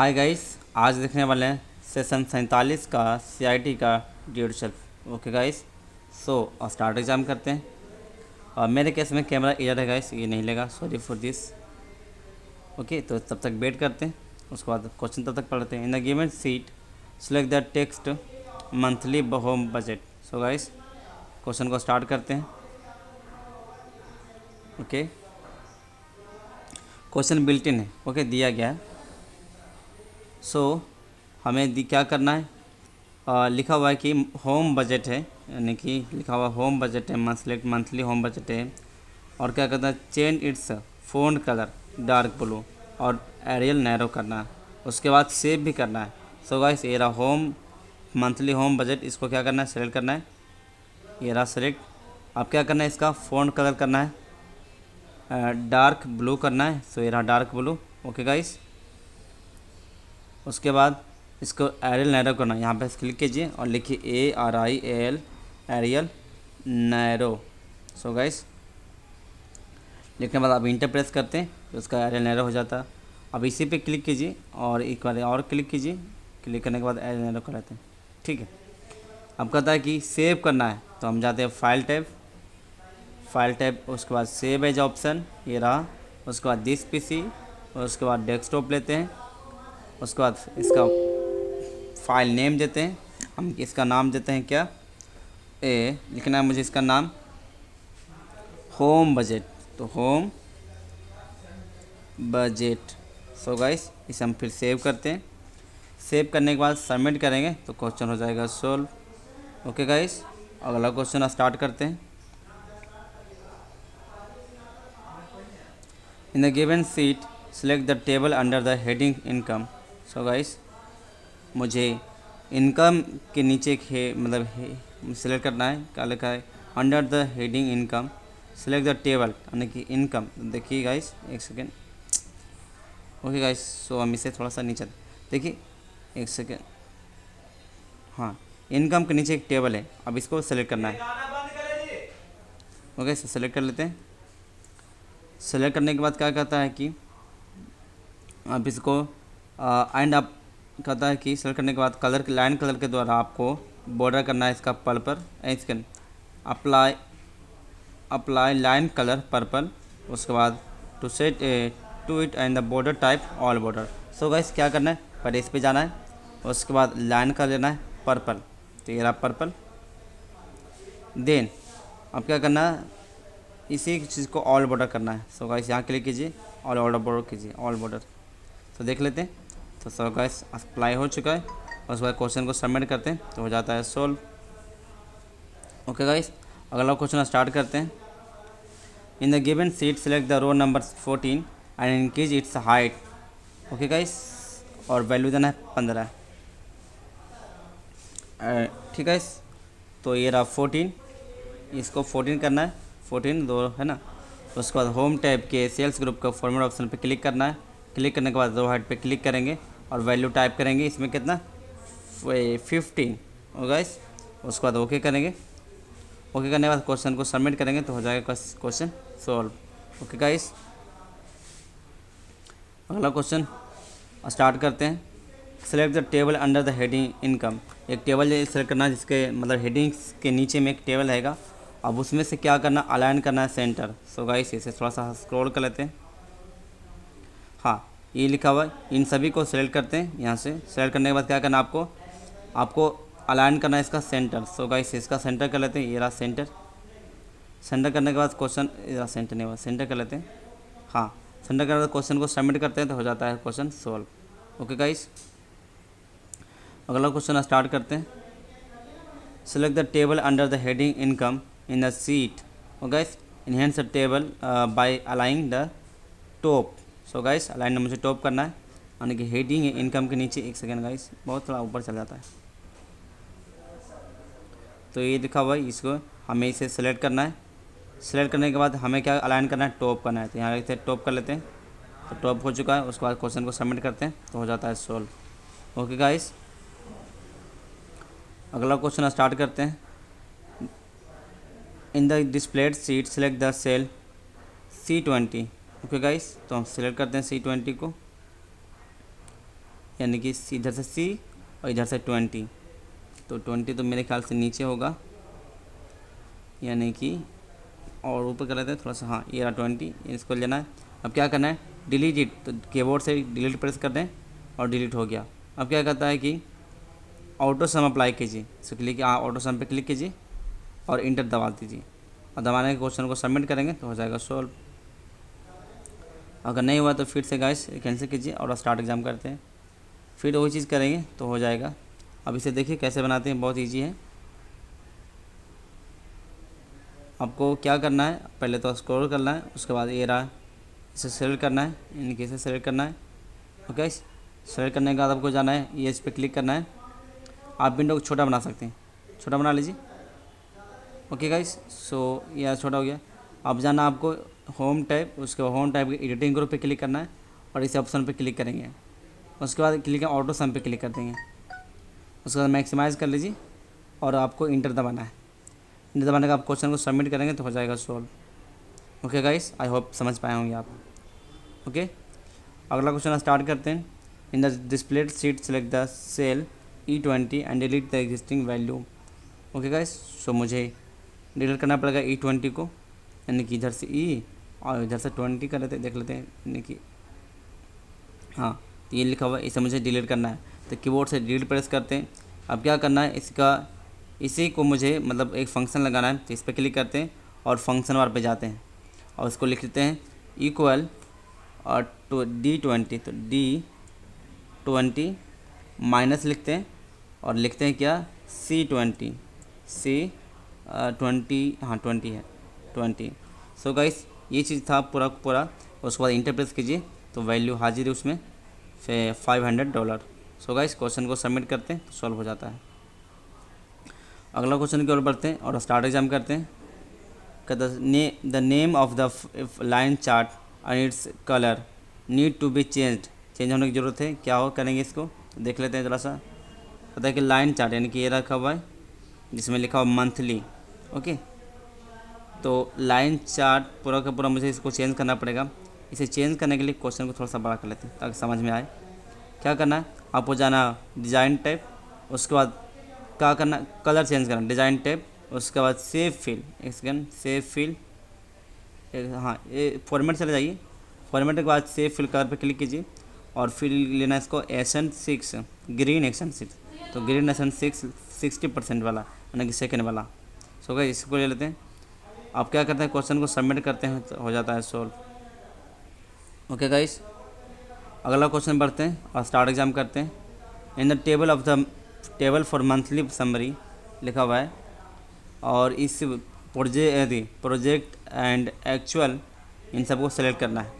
Hi guys, आज देखने वाले हैं सेशन 47 का सीआईटी का dude shelf. Okay guys, so start exam करते हैं। और मेरे केस में कैमरा इधर है गाइस, ये नहीं लेगा, सॉरी फॉर दिस। ओके, तो तब तक वेट करते हैं, उसके बाद क्वेश्चन तब तक पढ़ते हैं। In the given sheet select the text monthly home budget. So guys, question को स्टार्ट करते हैं। ओके, क्वेश्चन बिल्ट इन है, ओके, दिया गया है। सो हमें क्या करना है, लिखा हुआ है कि होम बजट है, यानी कि लिखा हुआ होम बजट है, सेलेक्ट मंथली होम बजट है। और क्या करना है, change it's font colour dark blue और एरियल नैरो करना है। उसके बाद सेव भी करना है। सो गाइस, ये रहा होम मंथली होम बजट, इसको क्या करना है, सेलेक्ट करना है। ये रहा सेलेक्ट। अब क्या करना है, इसका फ़ॉन्ट कलर करना है, डार्क ब्लू करना है। सो ये रहा डार्क ब्लू। ओके गाइस, उसके बाद इसको एरियल नैरो करना है। यहाँ पे क्लिक कीजिए और लिखिए ARIAL Arial narrow. So guys, लिखने के बाद आप इंटर प्रेस करते हैं तो उसका एरियल नैरो हो जाता है। अब इसी पे क्लिक कीजिए और एक बार और क्लिक कीजिए। क्लिक करने के बाद एरियल नैरो कर लेते हैं, ठीक है। अब कहता है कि सेव करना है, तो हम जाते हैं फाइल टैब, उसके बाद सेव एज ऑप्शन, ये रहा। उसके बाद दिस PC, और उसके बाद डेस्कटॉप लेते हैं। उसके बाद इसका फाइल नेम देते हैं, हम इसका नाम देते हैं क्या, लिखना है मुझे इसका नाम होम बजट, तो होम बजट। सो गाइस, इसे हम फिर सेव करते हैं। सेव करने के बाद सबमिट करेंगे तो क्वेश्चन हो जाएगा सोल्व। ओके गाइस, अगला क्वेश्चन स्टार्ट करते हैं। In the given sheet select the table under the heading income. So guys, मुझे इनकम के नीचे मतलब सेलेक्ट करना है, क्या लिखा है, under the heading income select the table, यानी कि इनकम। देखिए गाइस, एक सेकेंड। ओके गाइस, सो हम इसे थोड़ा सा नीचे देखिए, एक सेकेंड। हाँ, इनकम के नीचे एक टेबल है, अब इसको सेलेक्ट करना है। ओके, सेलेक्ट कर लेते हैं। सेलेक्ट करने के बाद क्या कहता है कि अब इसको एंड अप कहता है कि सेलेक्ट करने के बाद कलर लाइन कलर के द्वारा आपको बॉर्डर करना है इसका पर्पल। इसके अप्लाई लाइन कलर पर्पल। उसके बाद to set to it and the border type all border. So guys, क्या करना है, पहले इस पे जाना है, उसके बाद लाइन का लेना है पर्पल, तो ये रहा पर्पल। देन अब क्या करना है, इसी चीज़ को ऑल बॉर्डर करना है। सो गाइस, यहाँ क्लिक कीजिए, ऑल ऑर्डर बॉर्डर कीजिए, ऑल बॉर्डर। तो देख लेते हैं। तो सो गाइस, अप्लाई हो चुका है, और उसके बाद क्वेश्चन को सबमिट करते हैं तो हो जाता है सोल्व। ओके गाइस, अगला क्वेश्चन स्टार्ट करते हैं। In the given sheet select the row number 14 and increase its height. Okay guys, और वैल्यू देना है 15। ठीक है, तो ये रहा 14, इसको 14 करना है, 14 दो है ना। उसके बाद होम टैब के सेल्स ग्रुप का फॉर्मेट ऑप्शन पे क्लिक करना है। क्लिक करने के बाद रो हाइट पे क्लिक करेंगे और वैल्यू टाइप करेंगे, इसमें कितना 15 हो गाइस। उसके बाद ओके करेंगे। ओके करने के बाद क्वेश्चन को सबमिट करेंगे तो हो जाएगा क्वेश्चन सॉल्व। ओके गाइस, अगला क्वेश्चन स्टार्ट करते हैं। Select the table under the heading income. एक टेबल सेलेक्ट करना है जिसके मतलब हेडिंग्स के नीचे में एक टेबल रहेगा। अब उसमें से क्या करना, अलाइन करना है सेंटर। सो गाइस, इसे थोड़ा सा स्क्रॉल कर लेते हैं। हाँ, ये लिखा हुआ है, इन सभी को सेलेक्ट करते हैं। यहाँ से सेलेक्ट करने के बाद क्या करना, आपको अलाइन करना है इसका सेंटर। सो गाइस, इसका सेंटर कर लेते हैं, ये रहा सेंटर। सेंटर करने के बाद क्वेश्चन, सेंटर नहीं हुआ, सेंटर कर लेते हैं। हाँ, सेंटर करने के बाद क्वेश्चन को सबमिट करते हैं तो हो जाता है क्वेश्चन सॉल्व। ओके गाइस, अगला क्वेश्चन स्टार्ट करते हैं। Select the table under the heading income in the sheet. Guys, enhance the table by aligning the top. So guys, align मुझे टॉप करना है, यानी कि हेडिंग इनकम के नीचे। एक सेकेंड गाइस, बहुत थोड़ा ऊपर चल जाता है। तो ये लिखा हुआ है, इसको हमें इसे सेलेक्ट करना है। सेलेक्ट करने के बाद हमें क्या अलाइन करना है, टॉप करना है। तो यहाँ लिखते हैं टॉप कर लेते हैं, तो टॉप हो चुका है। उसके बाद क्वेश्चन को सबमिट करते हैं तो हो जाता है सॉल्व। ओके गाइस, अगला क्वेश्चन स्टार्ट करते हैं। In the displayed sheet select the cell C20। Okay guys, तो हम सेलेक्ट करते हैं C20 को। यानी कि इधर से C और इधर से 20, तो 20 तो मेरे ख्याल से नीचे होगा, यानी कि और ऊपर कर लेते हैं थोड़ा सा, हाँ ये रहा 20, इसको लेना है। अब क्या करना है, डिलीट इट, तो कीबोर्ड से डिलीट प्रेस कर दें और डिलीट हो गया। अब क्या करता है कि ऑटो सम अप्लाई कीजिए, इसको क्लिक, हाँ ऑटो सम पे क्लिक कीजिए और इंटर दबा दीजिए, और दबाने के क्वेश्चन को सबमिट करेंगे तो हो जाएगा सॉल्व। अगर नहीं हुआ तो फिर से गाइस कैंसिल कीजिए और स्टार्ट एग्ज़ाम करते हैं, फिर वही चीज़ करेंगे तो हो जाएगा। अब इसे देखिए कैसे बनाते हैं, बहुत ईजी है। आपको क्या करना है, पहले तो स्क्रॉल करना है, उसके बाद ये रहा, इसे सेलेक्ट करना है, इनके इसे सेलेक्ट करना है। ओके, सेलेक्ट करने के बाद आपको जाना है, ये इस पर क्लिक करना है। आप विंडो को छोटा बना सकते हैं, छोटा बना लीजिए। ओके गाइस, सो यह छोटा हो गया। अब जाना आपको होम टैब, उसके बाद होम टैब के एडिटिंग ग्रुप पे क्लिक करना है और इस ऑप्शन पे क्लिक करेंगे। उसके बाद क्लिक ऑटो सम पे क्लिक कर देंगे। उसके बाद मैक्सिमाइज़ कर लीजिए और आपको इंटर दबाना है। इंटर दबाने का आप क्वेश्चन को सबमिट करेंगे तो हो जाएगा solve. Okay guys, I hope समझ पाए होंगे आप। ओके, अगला क्वेश्चन स्टार्ट करते हैं। In the displayed sheet select the cell E20 and delete the existing value. Okay guys, so मुझे डिलीट करना पड़ेगा E20 को, यानी कि इधर से E और इधर से 20 कर लेते, देख लेते हैं, यानी कि हाँ ये लिखा हुआ है, इसे मुझे डिलीट करना है। तो कीबोर्ड से डिलीट प्रेस करते हैं। अब क्या करना है, इसी को मुझे मतलब एक फंक्शन लगाना है, तो इस पर क्लिक करते हैं और फंक्शन बार पे जाते हैं और उसको लिख लेते हैं इक्वल और D20, तो D20 माइनस लिखते हैं और लिखते हैं क्या C20, हाँ 20 है 20। सो गाइस ये चीज़ था पूरा। उसके बाद इंटर प्रेस कीजिए तो वैल्यू हाजिर है उसमें फिर $500। सो गाइस क्वेश्चन को सबमिट करते हैं तो सॉल्व हो जाता है। अगला क्वेश्चन की ओर बढ़ते हैं और स्टार्ट एग्जाम करते हैं। The name of the line chart and its colour need to be change होने की ज़रूरत है, क्या हो करेंगे इसको देख लेते हैं ज़रा सा। पता है कि लाइन चार्ट यानी कि ये रखा हुआ है जिसमें लिखा हुआ मंथली। ओके, तो लाइन चार्ट पूरा का पूरा मुझे इसको चेंज करना पड़ेगा। इसे चेंज करने के लिए क्वेश्चन को थोड़ा सा बड़ा कर लेते हैं ताकि समझ में आए। क्या करना है, आपको जाना डिज़ाइन टैब, उसके बाद क्या करना, कलर चेंज करना, डिज़ाइन टैब, उसके बाद सेव फिल, एक सेकेंड, सेव फिल, हाँ ये फॉर्मेट चले जाइए। फॉर्मेट के बाद सेव फिल कलर पे क्लिक कीजिए और फिर लेना इसको Accent 6 ग्रीन Accent 6, तो ग्रीन Accent 6 60% वाला यानी कि सेकेंड वाला। सो गाइस इसको ले लेते हैं। आप क्या करते हैं, क्वेश्चन को सबमिट करते हैं तो हो जाता है सॉल्व। ओके गाइस, अगला क्वेश्चन बढ़ते हैं और स्टार्ट एग्जाम करते हैं। In the table for monthly summary लिखा हुआ है और इस प्रोजेक्ट एंड एक्चुअल इन सबको सेलेक्ट करना है,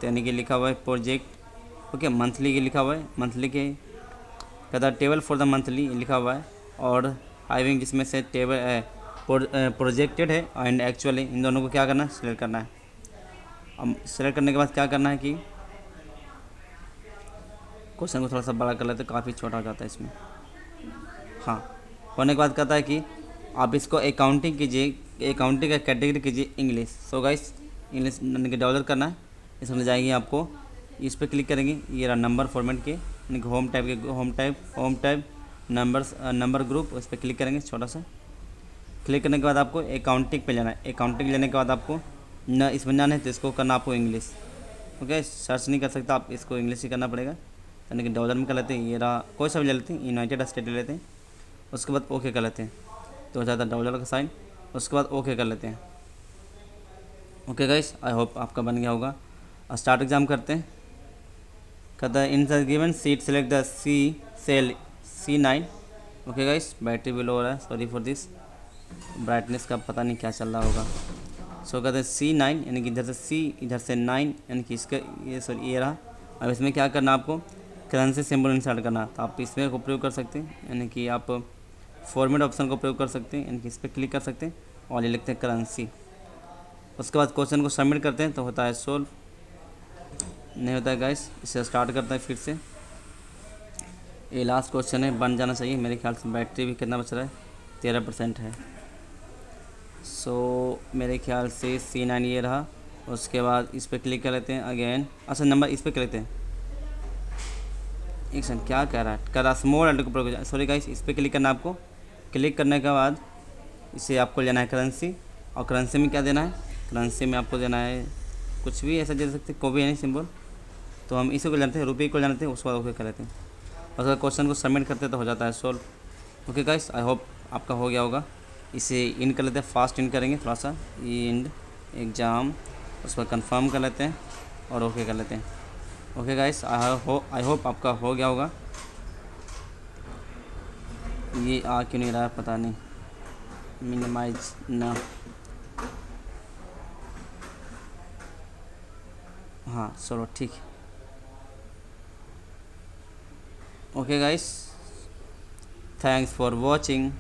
तो यानी कि लिखा हुआ है प्रोजेक्ट। ओके, मंथली के लिखा हुआ है, मंथली के कहता है टेबल फॉर द मंथली लिखा हुआ है और हाइविंग जिसमें से टेबल प्रोजेक्टेड है एंड एक्चुअली, इन दोनों को क्या करना है, सेलेक्ट करना है। अब सेलेक्ट करने के बाद क्या करना है कि क्वेश्चन को थोड़ा सा बड़ा कर लेते, काफ़ी छोटा हो जाता है इसमें। हाँ, होने के बाद कहता है कि आप इसको अकाउंटिंग कीजिए, अकाउंटिंग का कैटेगरी कीजिए English. So guys English dollar करना है, इसमें ले जाएंगे आपको, इस पर क्लिक करेंगे, ये रहा नंबर फॉर्मेट के यानी कि होम टाइप नंबर ग्रुप, उस पर क्लिक करेंगे छोटा सा। क्लिक करने के बाद आपको अकाउंटिंग पे जाना है, अकाउंटिंग लेने के बाद आपको न इसमें जाना है तो इसको करना आपको इंग्लिश। ओके, सर्च नहीं कर सकता आप, इसको इंग्लिश ही करना पड़ेगा, यानी कि डॉलर में कर लेते हैं, ये रहा कोई सा भी ले लेते हैं, यूनाइटेड स्टेट ले लेते हैं। उसके बाद ओके कर लेते हैं तो हो जाता है डॉलर का साइन, उसके बाद ओके कर लेते हैं। ओके गाइस, आई होप आपका बन गया होगा। स्टार्ट एग्जाम करते हैं। कहता है in the given sheet select the cell C9। Okay guys, battery भी लो हो रहा है, सॉरी फॉर दिस, ब्राइटनेस का पता नहीं क्या चल रहा होगा। सो कहते हैं C9 यानी कि इधर से C इधर से 9 यानी कि इसका ये सॉरी ये रहा। अब इसमें क्या करना आपको, करेंसी सिंबल इंसर्ट करना, तो आप इसमें को प्रयोग कर सकते हैं, यानी कि आप फॉर्मेट ऑप्शन को प्रयोग कर सकते हैं, यानी कि इस पर क्लिक कर सकते हैं और ये लिखते हैं करेंसी। उसके बाद क्वेश्चन को सबमिट करते हैं तो होता है सोल्व। नहीं होता है गाइस, इसे स्टार्ट करते हैं फिर से। ये लास्ट क्वेश्चन है, बन जाना चाहिए मेरे ख्याल से। बैटरी भी कितना बच रहा है, 13% है। सो मेरे ख्याल से C9 ये रहा। उसके बाद इस पर क्लिक कर लेते हैं अगेन, अच्छा नंबर इस पर कर लेते हैं, एक सेकंड, क्या कह रहा है, कर रहा स्मॉल अंडर, सॉरी गाइस, इस पर क्लिक करना है आपको। क्लिक करने के बाद इसे आपको लेना है करेंसी, और करेंसी में क्या देना है, करेंसी में आपको देना है कुछ भी ऐसा दे सकते, कोई भी नहीं सिंबल। तो हम इसी को जानते हैं, रुपये को जानते हैं, उसके बाद ओके कर लेते हैं। और अगर क्वेश्चन को सबमिट करते हैं तो हो जाता है solve. Okay guys, I hope आपका हो गया होगा। इसे इन कर लेते हैं, फास्ट इन करेंगे थोड़ा सा, इंड एग्ज़ाम, उस पर कन्फर्म कर लेते हैं और ओके कर लेते हैं। ओके गाइस, आई होप आपका हो गया होगा। ये आ क्यों नहीं रहा है पता नहीं, मिनिमाइज ना, हाँ चलो ठीक है। Okay guys, thanks for watching.